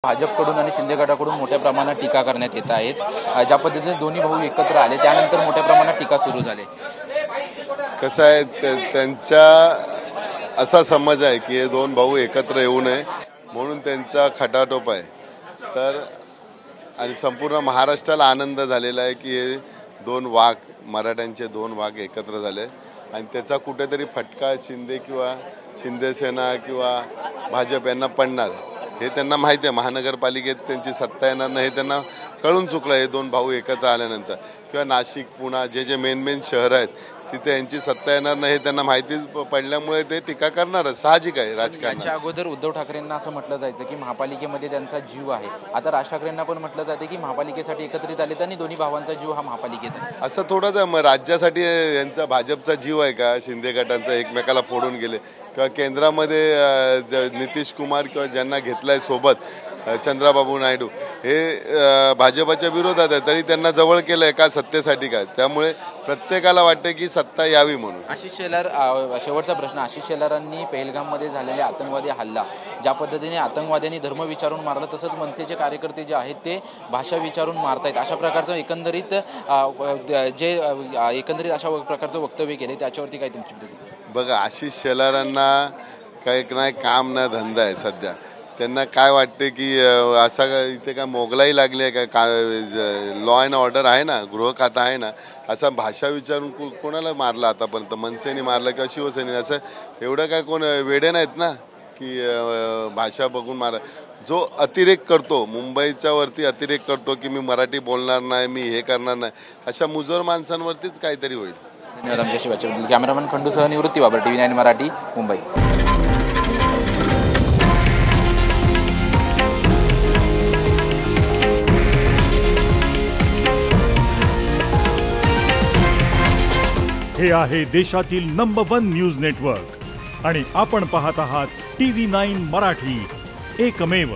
भाजपकडून आणि शिंदे गटाकडून मोठ्या प्रमाणात टीका करण्यात येत आहेत। ज्या पद्धतीने दोन्ही भाऊ एकत्र आले त्यानंतर मोठ्या प्रमाणात टीका सुरू झाली। कसं आहे त्यांचा असा समज आहे की हे दोन भाऊ एकत्र येऊ नये म्हणून त्यांचा खटाटोप आहे। तर आणि संपूर्ण महाराष्ट्राला आनंद झालेला आहे की हे दोन वाघ मराठ्यांचे दोन वाघ एकत्र झाले आणि त्याचा कुठेतरी फटका शिंदे किंवा शिंदे सेना किंवा भाजप यांना पडणार हे त्यांना माहिती आहे। महानगरपालिकेत त्यांची सत्ता येणार नाही हे त्यांना कळून चुकलं हे दोन भाऊ एकत्र आल्यानंतर किंवा नाशिक पुणे जे मेन शहर आहेत तिथे यांची सत्ता येणार नाही हे त्यांना माहिती पडल्यामुळे ते टीका करणारच साहजिक आहे। राजकारणात त्याच्या अगोदर उद्धव ठाकरेंना असं म्हटलं जायचं की महापालिकेमध्ये त्यांचा जीव आहे। आता राज ठाकरेंना पण म्हटलं जाते की महापालिकेसाठी एकत्रित आले आणि दोन्ही भावांचा जीव हा महापालिकेत आहे। असं थोडंच मग राज्यासाठी यांचा भाजपचा जीव आहे का? शिंदे गटांचा एकमेकाला फोडून गेले किंवा केंद्रामध्ये नितीश कुमार किंवा ज्यांना घेतलाय सोबत चंद्राबाबू नायडू हे भाजपच्या विरोधात आहे तरी त्यांना जवळ केलंय का सत्तेसाठी काय? त्यामुळे प्रत्येकाला वाटते की सत्ता यावी म्हणून। आशिष शेलार शेवटचा प्रश्न, आशिष शेलारांनी पहलगाममध्ये झालेल्या आतंकवादी हल्ला ज्या पद्धतीने आतंकवाद्यांनी धर्म विचारून मारला तसंच मनसेचे कार्यकर्ते जे आहेत ते भाषा विचारून मारतायत अशा प्रकारचं एकंदरीत अशा प्रकारचं वक्तव्य केले त्याच्यावरती काय तुमची प्रतिक्रिया? बघा आशिष शेलारांना काही नाही काम ना धंदा आहे सध्या। त्यांना काय वाटते की असा इथे काय मोगलाई लागली आहे का? लॉ अँड ऑर्डर आहे ना, गृह खाता आहे ना, असा भाषा विचारून कोणाला मारला आतापर्यंत? मनसेने मारला किंवा शिवसेनेने? असं एवढं काय कोण वेडे नाहीत ना की भाषा बघून मारा। जो अतिरेक करतो मुंबईच्या वरती अतिरेक करतो की मी मराठी बोलणार नाही मी हे करणार नाही अशा मुजोर माणसांवरतीच काहीतरी होईल। धन्यवाद आमच्याशी बातचीत। कॅमेरामॅन खंडूसह निवृत्ती बाबर, TV9 मराठी, मुंबई। हे आहे देशातील नंबर 1 न्यूज नेटवर्क आणि आपण पाहत आहात TV9 मराठी, एकमेव।